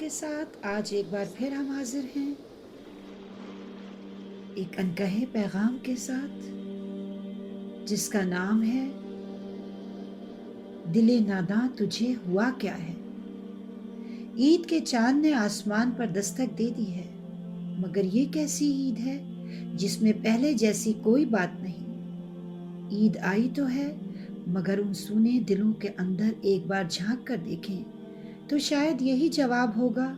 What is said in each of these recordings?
کے ساتھ آج ایک بار پھر ہم حاضر ہیں ایک انکہے پیغام کے ساتھ جس کا نام ہے دل ناداں تجھے ہوا کیا ہے۔ عید کے چاند نے آسمان پر دستک دے دی ہے، مگر یہ کیسی عید ہے جس میں پہلے جیسی کوئی بات نہیں۔ عید آئی تو ہے مگر ان سونے دلوں کے اندر ایک بار جھانک کر دیکھیں تو شاید یہی جواب ہوگا،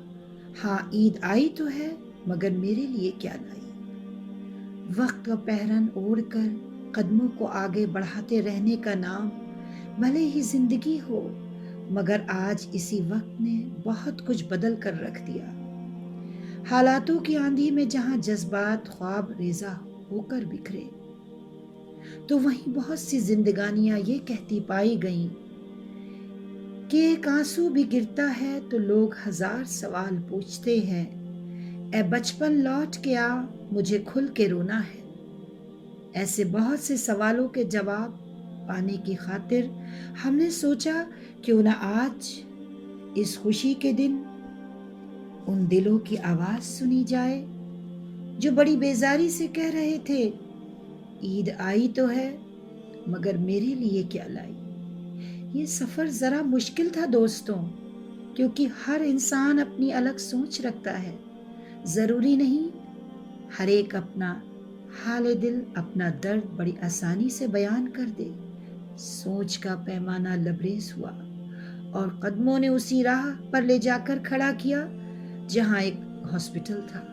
ہاں عید آئی تو ہے مگر میرے لیے کیا لائی۔ وقت کا پہرن اوڑھ کر قدموں کو آگے بڑھاتے رہنے کا نام بھلے ہی زندگی ہو، مگر آج اسی وقت نے بہت کچھ بدل کر رکھ دیا۔ حالاتوں کی آندھی میں جہاں جذبات خواب ریزہ ہو کر بکھرے، تو وہیں بہت سی زندگانیاں یہ کہتی پائی گئیں کہ ایک آنسو بھی گرتا ہے تو لوگ ہزار سوال پوچھتے ہیں، اے بچپن لوٹ کے آ مجھے کھل کے رونا ہے۔ ایسے بہت سے سوالوں کے جواب پانے کی خاطر ہم نے سوچا کیوں نہ آج اس خوشی کے دن ان دلوں کی آواز سنی جائے جو بڑی بیزاری سے کہہ رہے تھے، عید آئی تو ہے مگر میرے لیے کیا لائی۔ یہ سفر ذرا مشکل تھا دوستوں، کیونکہ ہر انسان اپنی الگ سوچ رکھتا ہے۔ ضروری نہیں ہر ایک اپنا حال دل، اپنا درد بڑی آسانی سے بیان کر دے۔ سوچ کا پیمانہ لبریز ہوا اور قدموں نے اسی راہ پر لے جا کر کھڑا کیا جہاں ایک ہاسپٹل تھا۔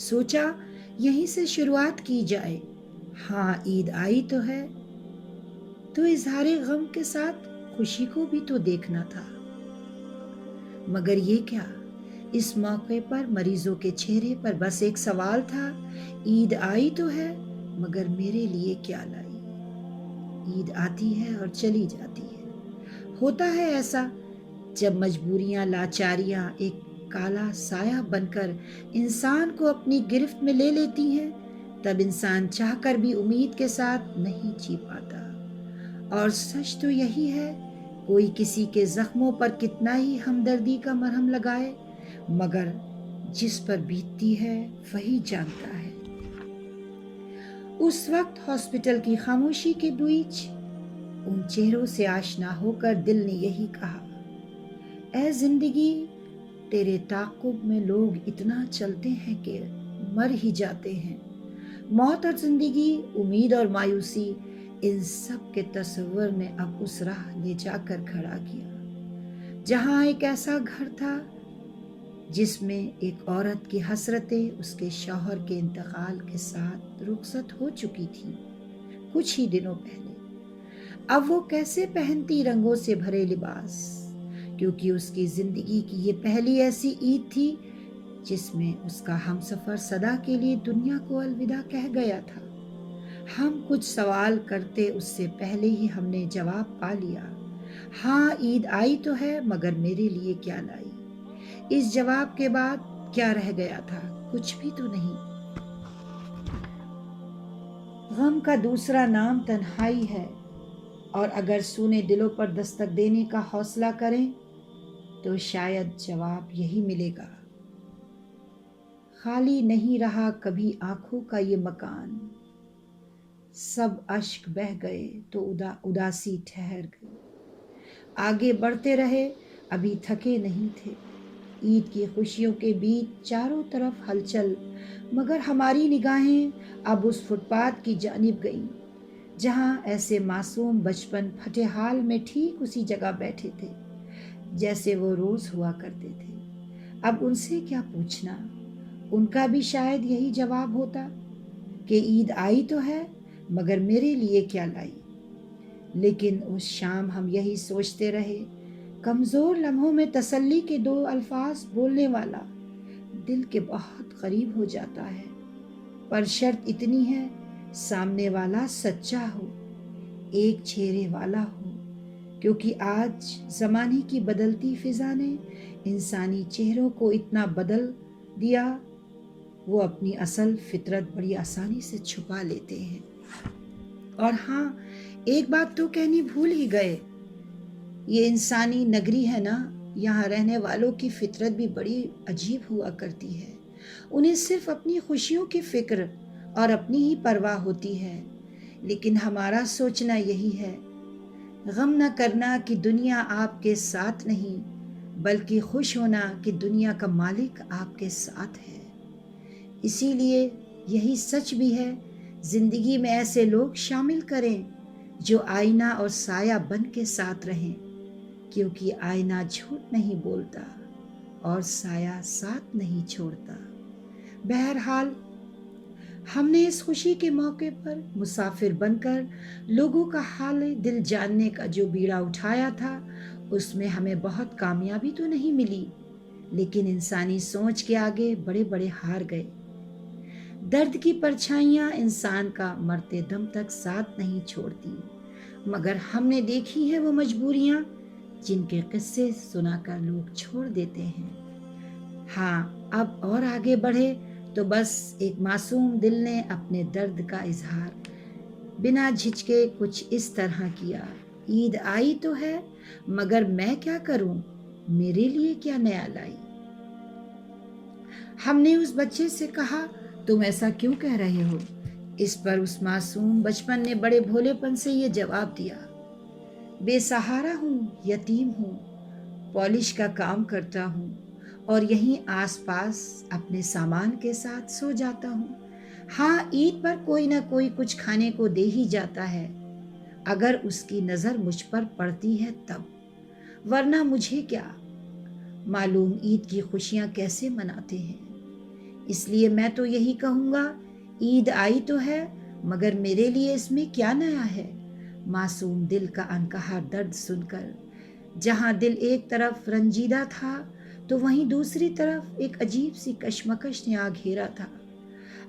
سوچا یہیں سے شروعات کی جائے۔ ہاں عید آئی تو ہے، تو اظہار غم کے ساتھ خوشی کو بھی تو دیکھنا تھا۔ مگر یہ کیا، اس موقع پر مریضوں کے چہرے پر بس ایک سوال تھا، عید آئی تو ہے مگر میرے لیے کیا لائی۔ عید آتی ہے اور چلی جاتی ہے۔ ہوتا ہے ایسا جب مجبوریاں، لاچاریاں ایک کالا سایہ بن کر انسان کو اپنی گرفت میں لے لیتی ہیں، تب انسان چاہ کر بھی امید کے ساتھ نہیں جی پاتا۔ اور سچ تو یہی ہے، کوئی کسی کے زخموں پر کتنا ہی ہمدردی کا مرہم لگائے، مگر جس پر بیتتی ہے وہی جانتا ہے۔ اس وقت ہاسپٹل کی خاموشی کے بیچ ان چہروں سے آشنا ہو کر دل نے یہی کہا، اے زندگی تیرے تعاقب میں لوگ اتنا چلتے ہیں کہ مر ہی جاتے ہیں۔ موت اور زندگی، امید اور مایوسی، ان سب کے تصور نے اب اس راہ لے جا کر کھڑا کیا جہاں ایک ایسا گھر تھا جس میں ایک عورت کی حسرتیں اس کے شوہر کے انتقال کے ساتھ رخصت ہو چکی تھی کچھ ہی دنوں پہلے۔ اب وہ کیسے پہنتی رنگوں سے بھرے لباس، کیونکہ اس کی زندگی کی یہ پہلی ایسی عید تھی جس میں اس کا ہمسفر صدا کے لیے دنیا کو الوداع کہہ گیا تھا۔ ہم کچھ سوال کرتے اس سے پہلے ہی ہم نے جواب پا لیا، ہاں عید آئی تو ہے مگر میرے لیے کیا لائی۔ اس جواب کے بعد کیا رہ گیا تھا؟ کچھ بھی تو نہیں۔ غم کا دوسرا نام تنہائی ہے، اور اگر سونے دلوں پر دستک دینے کا حوصلہ کریں تو شاید جواب یہی ملے گا، خالی نہیں رہا کبھی آنکھوں کا یہ مکان، سب اشک بہہ گئے تو اداسی ٹھہر گئی۔ آگے بڑھتے رہے، ابھی تھکے نہیں تھے۔ عید کی خوشیوں کے بیچ چاروں طرف ہلچل، مگر ہماری نگاہیں اب اس فٹ پاتھ کی جانب گئیں جہاں ایسے معصوم بچپن پھٹے حال میں ٹھیک اسی جگہ بیٹھے تھے جیسے وہ روز ہوا کرتے تھے۔ اب ان سے کیا پوچھنا، ان کا بھی شاید یہی جواب ہوتا کہ عید آئی تو ہے مگر میرے لیے کیا لائی۔ لیکن اس شام ہم یہی سوچتے رہے، کمزور لمحوں میں تسلی کے دو الفاظ بولنے والا دل کے بہت قریب ہو جاتا ہے، پر شرط اتنی ہے سامنے والا سچا ہو، ایک چہرے والا ہو، کیونکہ آج زمانے کی بدلتی فضا نے انسانی چہروں کو اتنا بدل دیا، وہ اپنی اصل فطرت بڑی آسانی سے چھپا لیتے ہیں۔ اور ہاں، ایک بات تو کہنی بھول ہی گئے، یہ انسانی نگری ہے نا، یہاں رہنے والوں کی فطرت بھی بڑی عجیب ہوا کرتی ہے۔ انہیں صرف اپنی خوشیوں کی فکر اور اپنی ہی پرواہ ہوتی ہے، لیکن ہمارا سوچنا یہی ہے، غم نہ کرنا کہ دنیا آپ کے ساتھ نہیں، بلکہ خوش ہونا کہ دنیا کا مالک آپ کے ساتھ ہے۔ اسی لیے یہی سچ بھی ہے، زندگی میں ایسے لوگ شامل کریں جو آئینہ اور سایہ بن کے ساتھ رہیں، کیونکہ آئینہ جھوٹ نہیں بولتا اور سایہ ساتھ نہیں چھوڑتا۔ بہرحال ہم نے اس خوشی کے موقع پر مسافر بن کر لوگوں کا حال دل جاننے کا جو بیڑا اٹھایا تھا، اس میں ہمیں بہت کامیابی تو نہیں ملی، لیکن انسانی سوچ کے آگے بڑے بڑے ہار گئے۔ درد کی پرچھائیاں انسان کا مرتے دم تک ساتھ نہیں چھوڑتی، مگر ہم نے دیکھی ہیں وہ مجبوریاں جن کے قصے سنا کر لوگ چھوڑ دیتے ہیں۔ ہاں، اب اور آگے بڑھے تو بس ایک معصوم دل نے اپنے درد کا اظہار بنا جھجکے کچھ اس طرح کیا، عید آئی تو ہے، مگر میں کیا کروں، میرے لیے کیا نیا لائی؟ ہم نے اس بچے سے کہا، تم ایسا کیوں کہہ رہے ہو؟ اس پر اس معصوم بچپن نے بڑے بھولے پن سے یہ جواب دیا، بے سہارا ہوں، یتیم ہوں، پالش کا کام کرتا ہوں اور یہیں آس پاس اپنے سامان کے ساتھ سو جاتا ہوں۔ ہاں، عید پر کوئی نہ کوئی کچھ کھانے کو دے ہی جاتا ہے، اگر اس کی نظر مجھ پر پڑتی ہے تب، ورنہ مجھے کیا معلوم عید کی خوشیاں کیسے مناتے ہیں۔ اس لیے میں تو یہی کہوں گا، عید آئی تو ہے، مگر میرے لیے اس میں کیا نیا ہے؟ معصوم دل کا انکہا درد سن کر جہاں دل ایک طرف رنجیدہ تھا تو وہیں دوسری طرف ایک عجیب سی کشمکش نے آ گھیرا تھا۔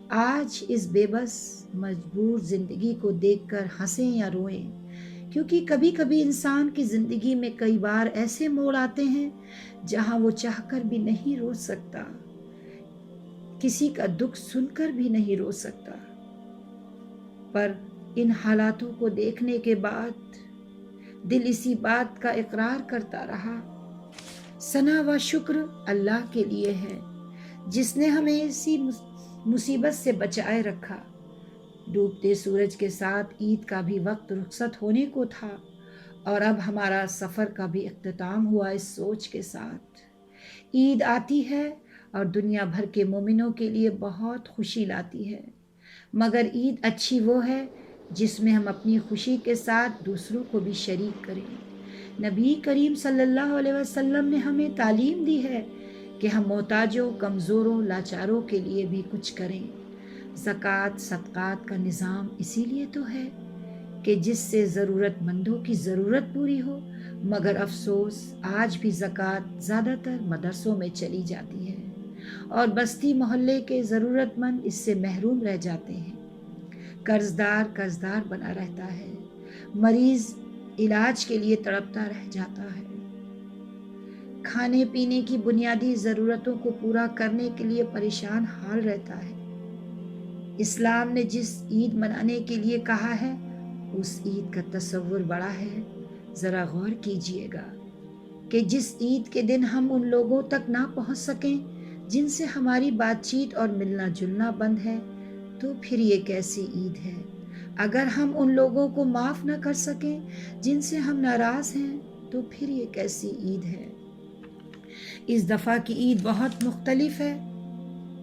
آج اس بے بس مجبور زندگی کو دیکھ کر ہنسیں یا روئیں، کیونکہ کبھی کبھی انسان کی زندگی میں کئی بار ایسے موڑ آتے ہیں جہاں وہ چاہ کر بھی نہیں رو سکتا، کسی کا دکھ سن کر بھی نہیں رو سکتا، پر ان حالاتوں کو دیکھنے کے بعد دل اسی بات کا اقرار کرتا رہا، ثنا و شکر اللہ کے لیے ہے جس نے ہمیں اسی مصیبت سے بچائے رکھا۔ ڈوبتے سورج کے ساتھ عید کا بھی وقت رخصت ہونے کو تھا، اور اب ہمارا سفر کا بھی اختتام ہوا اس سوچ کے ساتھ، عید آتی ہے اور دنیا بھر کے مومنوں کے لیے بہت خوشی لاتی ہے، مگر عید اچھی وہ ہے جس میں ہم اپنی خوشی کے ساتھ دوسروں کو بھی شریک کریں۔ نبی کریم صلی اللہ علیہ وسلم نے ہمیں تعلیم دی ہے کہ ہم محتاجوں، کمزوروں، لاچاروں کے لیے بھی کچھ کریں۔ زکوٰۃ صدقات کا نظام اسی لیے تو ہے کہ جس سے ضرورت مندوں کی ضرورت پوری ہو، مگر افسوس آج بھی زکوٰۃ زیادہ تر مدرسوں میں چلی جاتی ہے اور بستی محلے کے ضرورت مند اس سے محروم رہ جاتے ہیں۔ قرضدار بنا رہتا ہے، مریض علاج کے لیے تڑپتا رہ جاتا ہے، کھانے پینے کی بنیادی ضرورتوں کو پورا کرنے کے لیے پریشان حال رہتا ہے۔ اسلام نے جس عید منانے کے لیے کہا ہے، اس عید کا تصور بڑا ہے۔ ذرا غور کیجئے گا کہ جس عید کے دن ہم ان لوگوں تک نہ پہنچ سکیں جن سے ہماری بات چیت اور ملنا جلنا بند ہے، تو پھر یہ کیسی عید ہے؟ اگر ہم ان لوگوں کو معاف نہ کر سکیں جن سے ہم ناراض ہیں، تو پھر یہ کیسی عید ہے؟ اس دفعہ کی عید بہت مختلف ہے،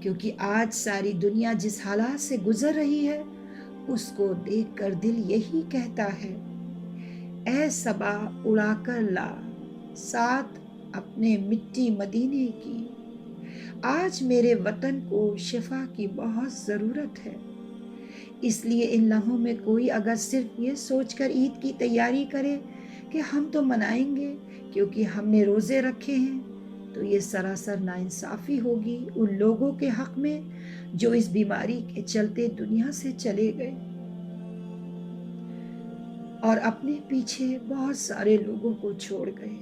کیونکہ آج ساری دنیا جس حالات سے گزر رہی ہے اس کو دیکھ کر دل یہی کہتا ہے، اے صبا اڑا کر لا ساتھ اپنے مٹی مدینے کی، آج میرے وطن کو شفا کی بہت ضرورت ہے۔ اس لیے ان لمحوں میں کوئی اگر صرف یہ سوچ کر عید کی تیاری کرے کہ ہم تو منائیں گے کیونکہ ہم نے روزے رکھے ہیں، تو یہ سراسر ناانصافی ہوگی ان لوگوں کے حق میں جو اس بیماری کے چلتے دنیا سے چلے گئے اور اپنے پیچھے بہت سارے لوگوں کو چھوڑ گئے۔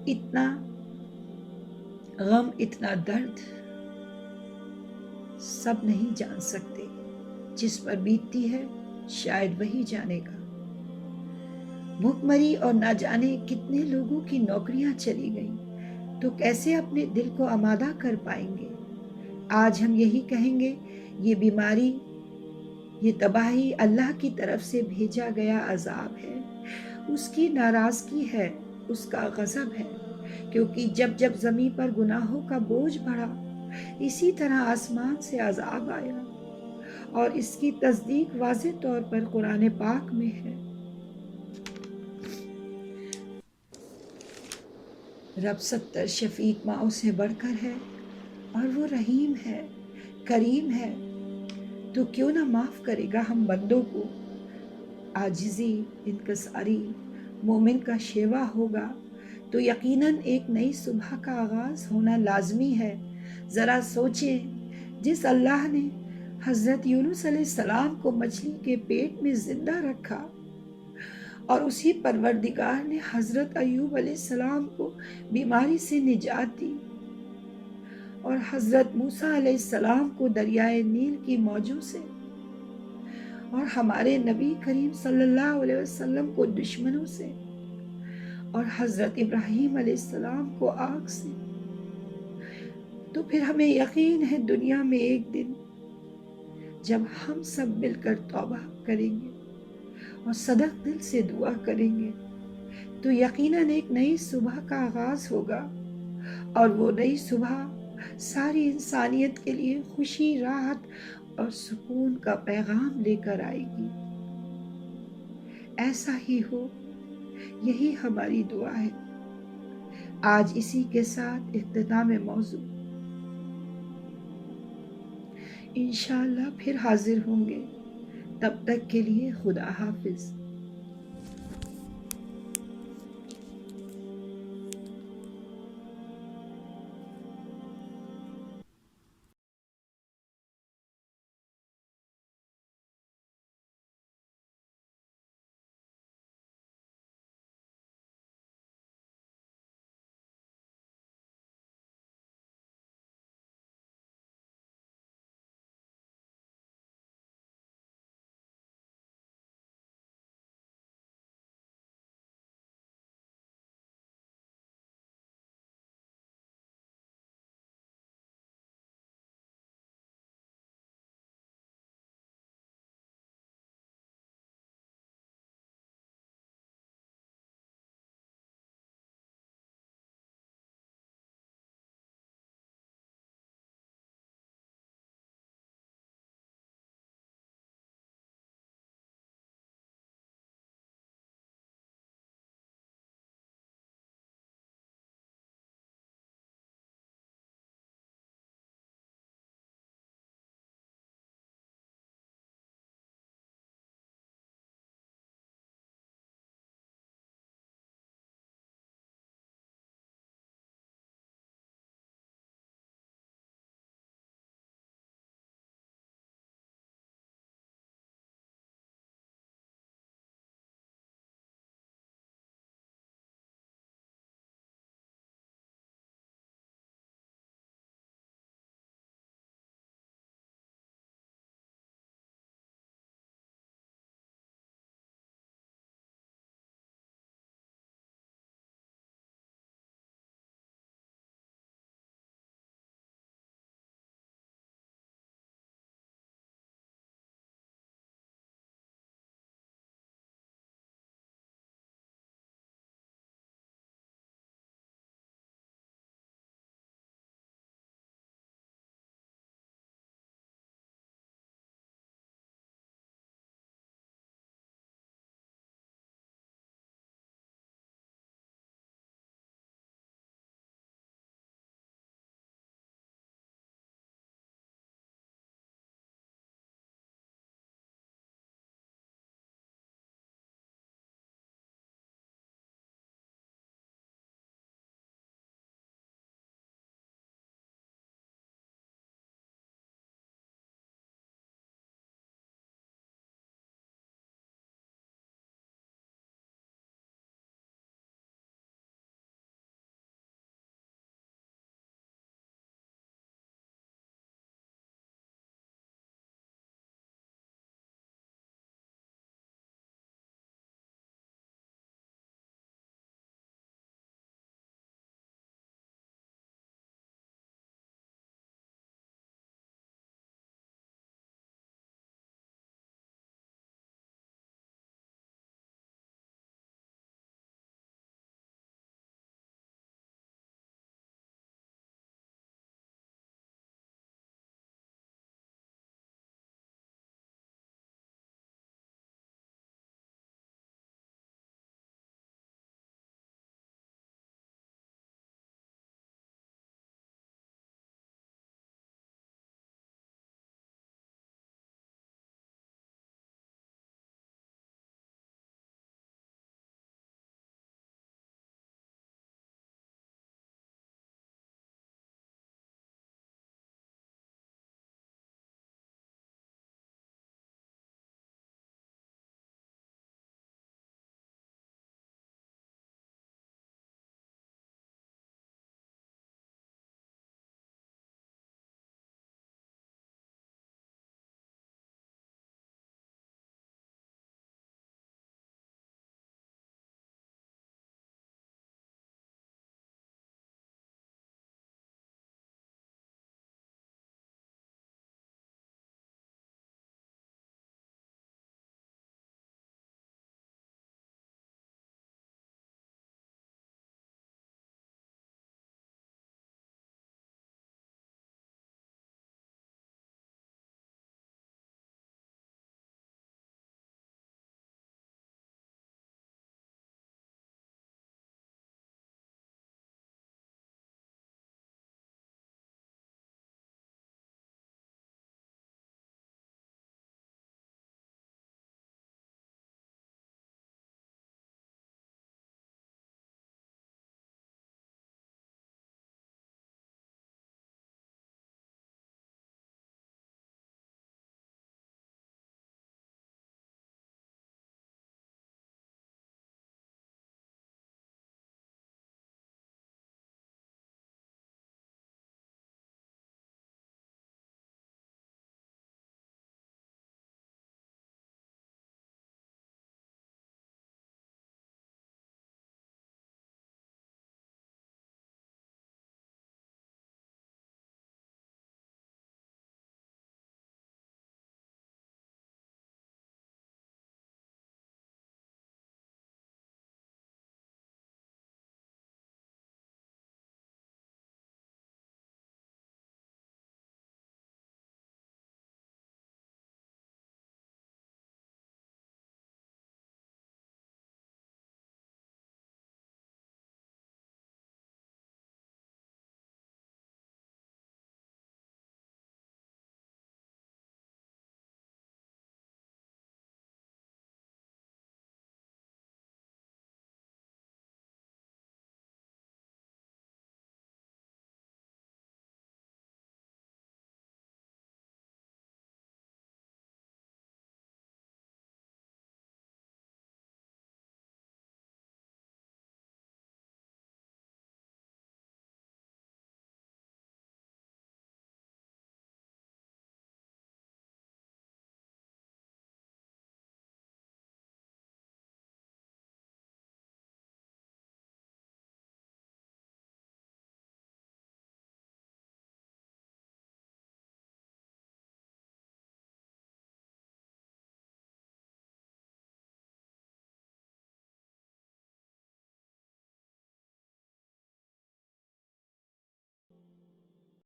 اتنا غم، اتنا درد سب نہیں جان سکتے، جس پر بیتتی ہے شاید وہی جانے گا۔ بھوک مری اور نہ جانے کتنے لوگوں کی نوکریاں چلی گئیں، تو کیسے اپنے دل کو آمادہ کر پائیں گے؟ آج ہم یہی کہیں گے، یہ بیماری، یہ تباہی اللہ کی طرف سے بھیجا گیا عذاب ہے، اس کی ناراضگی ہے، اس کا غضب ہے، کیونکہ جب جب زمین پر گناہوں کا بوجھ بڑھا، اسی طرح آسمان سے عذاب آیا، اور اس کی تصدیق واضح طور پر قرآن پاک میں ہے۔ رب 70 شفیق ماؤں سے بڑھ کر ہے، اور وہ رحیم ہے، کریم ہے، تو کیوں نہ معاف کرے گا ہم بندوں کو؟ عاجزی، انکساری مومن کا شیوا ہوگا تو یقیناً ایک نئی صبح کا آغاز ہونا لازمی ہے۔ ذرا سوچیں، جس اللہ نے حضرت یونس علیہ السلام کو مچھلی کے پیٹ میں زندہ رکھا، اور اسی پروردگار نے حضرت ایوب علیہ السلام کو بیماری سے نجات دی، اور حضرت موسیٰ علیہ السلام کو دریائے نیل کی موجوں سے، اور ہمارے نبی کریم صلی اللہ علیہ وسلم کو دشمنوں سے، اور حضرت ابراہیم علیہ السلام کو آگ سے، تو پھر ہمیں یقین ہے دنیا میں ایک دن جب ہم سب مل کر توبہ کریں گے اور صدق دل سے دعا کریں گے، تو یقیناً ایک نئی صبح کا آغاز ہوگا، اور وہ نئی صبح ساری انسانیت کے لیے خوشی، راحت اور سکون کا پیغام لے کر آئے گی۔ ایسا ہی ہو، یہی ہماری دعا ہے۔ آج اسی کے ساتھ اختتام موضوع، انشاءاللہ پھر حاضر ہوں گے، تب تک کے لیے خدا حافظ۔